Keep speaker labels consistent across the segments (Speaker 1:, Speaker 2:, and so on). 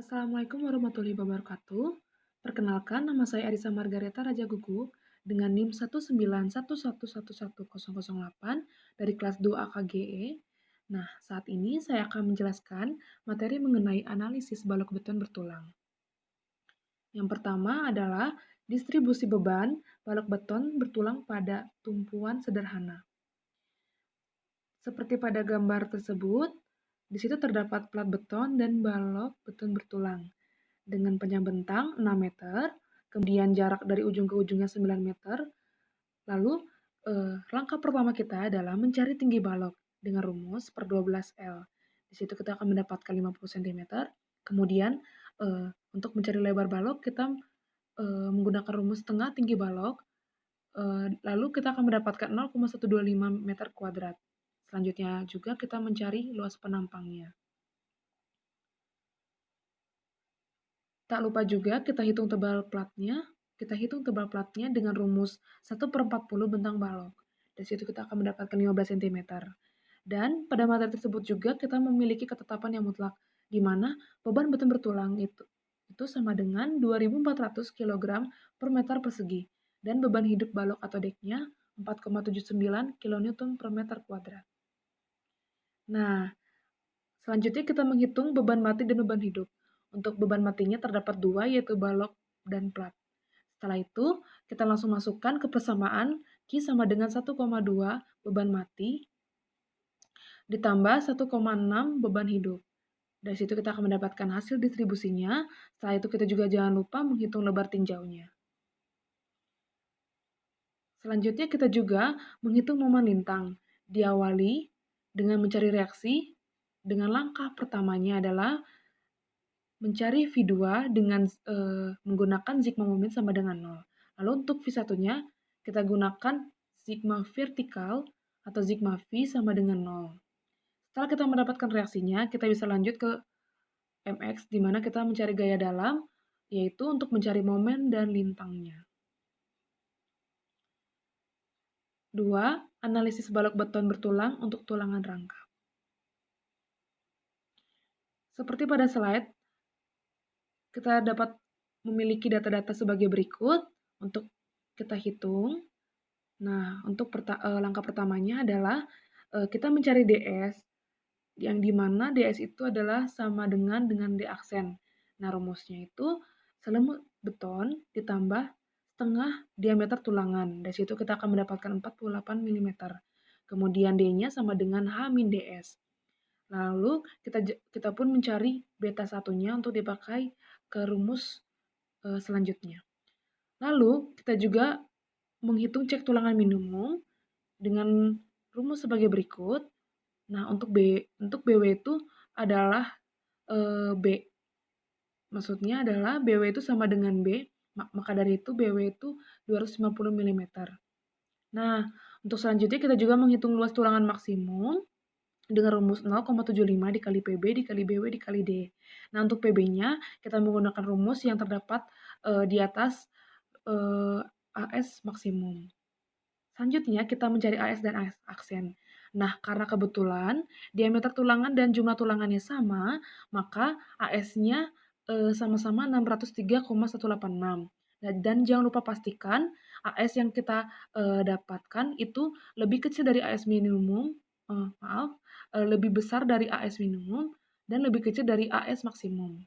Speaker 1: Assalamualaikum warahmatullahi wabarakatuh. Perkenalkan, nama saya Arisa Margareta Raja Gugu dengan NIM 191111108 dari kelas 2 AKGE. Nah, saat ini saya akan menjelaskan materi mengenai analisis balok beton bertulang. Yang pertama adalah distribusi beban balok beton bertulang pada tumpuan sederhana. Seperti pada gambar tersebut, di situ terdapat plat beton dan balok beton bertulang dengan panjang bentang 6 meter, kemudian jarak dari ujung ke ujungnya 9 meter. Lalu, langkah pertama kita adalah mencari tinggi balok dengan rumus per 12L. Di situ kita akan mendapatkan 50 cm. Kemudian, untuk mencari lebar balok, kita menggunakan rumus tengah tinggi balok, lalu kita akan mendapatkan 0,125 meter kuadrat. Selanjutnya juga kita mencari luas penampangnya. Tak lupa juga kita hitung tebal platnya. Kita hitung tebal platnya dengan rumus 1/40 bentang balok. Dari situ kita akan mendapatkan 15 cm. Dan pada materi tersebut juga kita memiliki ketetapan yang mutlak, di mana beban beton bertulang itu sama dengan 2.400 kg per meter persegi. Dan beban hidup balok atau deknya 4,79 kN per meter kuadrat. Nah, selanjutnya kita menghitung beban mati dan beban hidup. Untuk beban matinya terdapat dua, yaitu balok dan plat. Setelah itu, kita langsung masukkan ke persamaan Q sama dengan 1,2 beban mati ditambah 1,6 beban hidup. Dari situ kita akan mendapatkan hasil distribusinya. Setelah itu kita juga jangan lupa menghitung lebar tinjaunya. Selanjutnya kita juga menghitung momen lintang. Diawali dengan mencari reaksi. Dengan langkah pertamanya adalah mencari V2 dengan menggunakan sigma moment sama dengan 0. Lalu untuk V1-nya, kita gunakan sigma vertikal atau sigma V sama dengan 0. Setelah kita mendapatkan reaksinya, kita bisa lanjut ke MX, di mana kita mencari gaya dalam, yaitu untuk mencari momen dan lintangnya. 2. Analisis balok beton bertulang untuk tulangan rangka. Seperti pada slide, kita dapat memiliki data-data sebagai berikut untuk kita hitung. Nah, untuk langkah pertamanya adalah kita mencari DS, yang dimana DS itu adalah sama dengan D aksen. Nah, rumusnya itu selimut beton ditambah setengah diameter tulangan. Dari situ kita akan mendapatkan 48 mm. Kemudian D-nya sama dengan H-DS. Lalu kita pun mencari beta satunya untuk dipakai ke rumus selanjutnya. Lalu kita juga menghitung cek tulangan minimum dengan rumus sebagai berikut. Nah, untuk BW itu adalah B. Maksudnya adalah BW itu sama dengan B, maka dari itu BW itu 250 mm. Nah, untuk selanjutnya kita juga menghitung luas tulangan maksimum dengan rumus 0,75 dikali PB dikali BW dikali D. Nah, untuk PB-nya kita menggunakan rumus yang terdapat di atas AS maksimum. Selanjutnya kita mencari AS dan AS aksen. Nah, karena kebetulan diameter tulangan dan jumlah tulangannya sama, maka AS-nya sama-sama 603,186. Dan jangan lupa pastikan AS yang kita dapatkan itu lebih kecil dari AS minimum, lebih besar dari AS minimum, dan lebih kecil dari AS maksimum.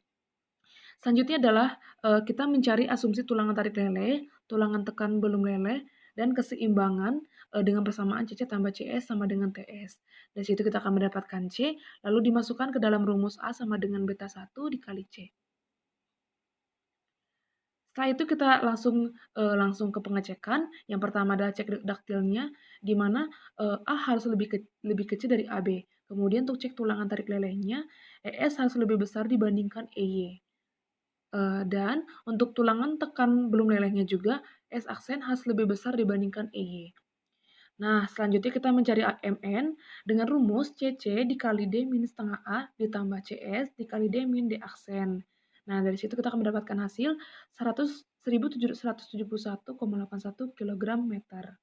Speaker 1: Selanjutnya adalah kita mencari asumsi tulangan tarik leleh, tulangan tekan belum leleh, dan keseimbangan dengan persamaan CC tambah CS sama dengan TS. Dari situ kita akan mendapatkan C, lalu dimasukkan ke dalam rumus A sama dengan beta 1 dikali C. Setelah itu kita langsung ke pengecekan. Yang pertama adalah cek daktilnya, di mana A harus lebih kecil dari AB. Kemudian untuk cek tulangan tarik lelehnya, ES harus lebih besar dibandingkan EY. Dan untuk tulangan tekan belum lelehnya juga, S aksen harus lebih besar dibandingkan EY. Nah, selanjutnya kita mencari MN dengan rumus CC dikali D min setengah A ditambah CS dikali D min D aksen. Nah, dari situ kita akan mendapatkan hasil 171,81 kg meter.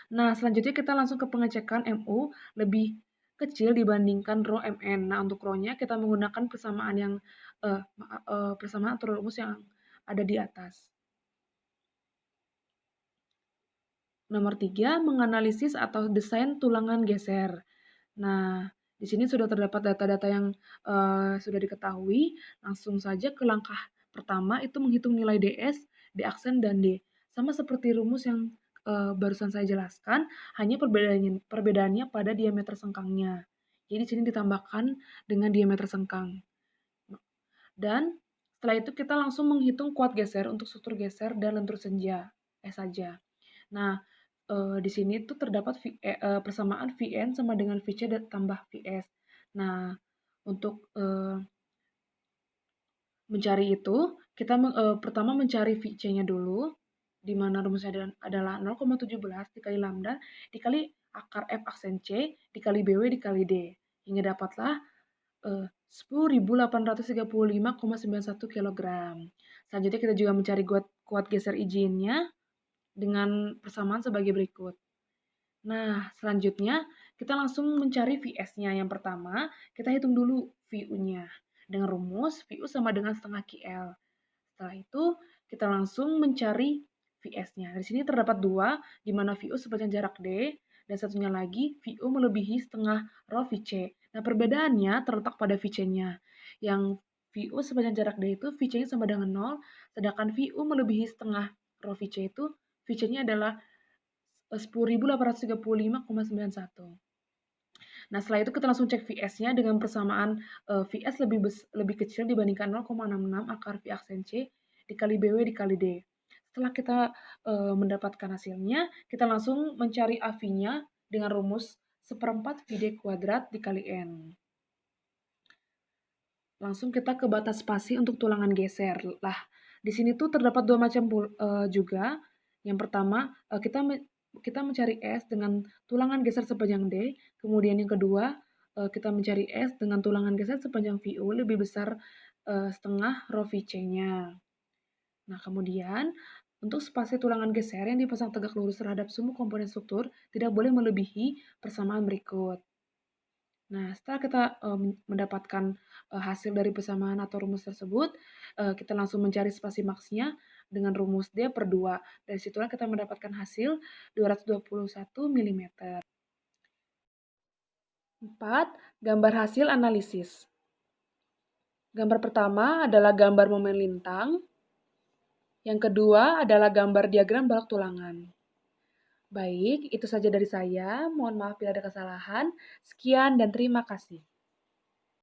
Speaker 1: Nah, selanjutnya kita langsung ke pengecekan MU lebih kecil dibandingkan rho Mn. Nah, untuk rho-nya kita menggunakan persamaan atau rumus yang ada di atas. Nomor 3, menganalisis atau desain tulangan geser. Nah, di sini sudah terdapat data-data yang sudah diketahui. Langsung saja ke langkah pertama, itu menghitung nilai ds, d aksen, dan d. Sama seperti rumus yang barusan saya jelaskan, hanya perbedaannya pada diameter sengkangnya. Jadi di sini ditambahkan dengan diameter sengkang. Dan setelah itu kita langsung menghitung kuat geser untuk struktur geser dan lentur saja. Nah, di sini tuh terdapat persamaan Vn sama dengan Vc tambah Vs. Nah, untuk mencari itu, kita pertama mencari Vc-nya dulu, di mana rumusnya adalah 0,17 dikali lambda dikali akar F aksen C dikali BW dikali D. Hingga dapatlah 10.835,91 kg. Selanjutnya kita juga mencari kuat geser izinnya dengan persamaan sebagai berikut. Nah, selanjutnya kita langsung mencari Vs-nya. Yang pertama, kita hitung dulu VU-nya. Dengan rumus VU sama dengan setengah QL. Setelah itu, kita langsung mencari Vs-nya. Di sini terdapat dua, di mana VU sepanjang jarak D, dan satunya lagi VU melebihi setengah rho Vc. Nah, perbedaannya terletak pada Vc-nya. Yang VU sepanjang jarak D itu Vc-nya sama dengan 0, sedangkan VU melebihi setengah rho Vc itu Vc-nya adalah 10.835,91. Nah, setelah itu kita langsung cek Vs-nya dengan persamaan Vs lebih kecil dibandingkan 0,66 akar V aksen C dikali BW dikali D. Setelah kita mendapatkan hasilnya, kita langsung mencari AV-nya dengan rumus 1/4 VD kuadrat dikali N. Langsung kita ke batas spasi untuk tulangan geser. Lah, di sini tuh terdapat dua macam juga. Yang pertama, kita mencari S dengan tulangan geser sepanjang D. Kemudian yang kedua, kita mencari S dengan tulangan geser sepanjang VU lebih besar setengah rho Vc-nya. Nah, kemudian untuk spasi tulangan geser yang dipasang tegak lurus terhadap semua komponen struktur tidak boleh melebihi persamaan berikut. Nah, setelah kita mendapatkan hasil dari persamaan atau rumus tersebut, kita langsung mencari spasi maksnya dengan rumus D/2. Dari situlah kita mendapatkan hasil 221 mm. 4. Gambar hasil analisis. Gambar pertama adalah gambar momen lintang. Yang kedua adalah gambar diagram balok tulangan. Baik, itu saja dari saya. Mohon maaf bila ada kesalahan. Sekian dan terima kasih.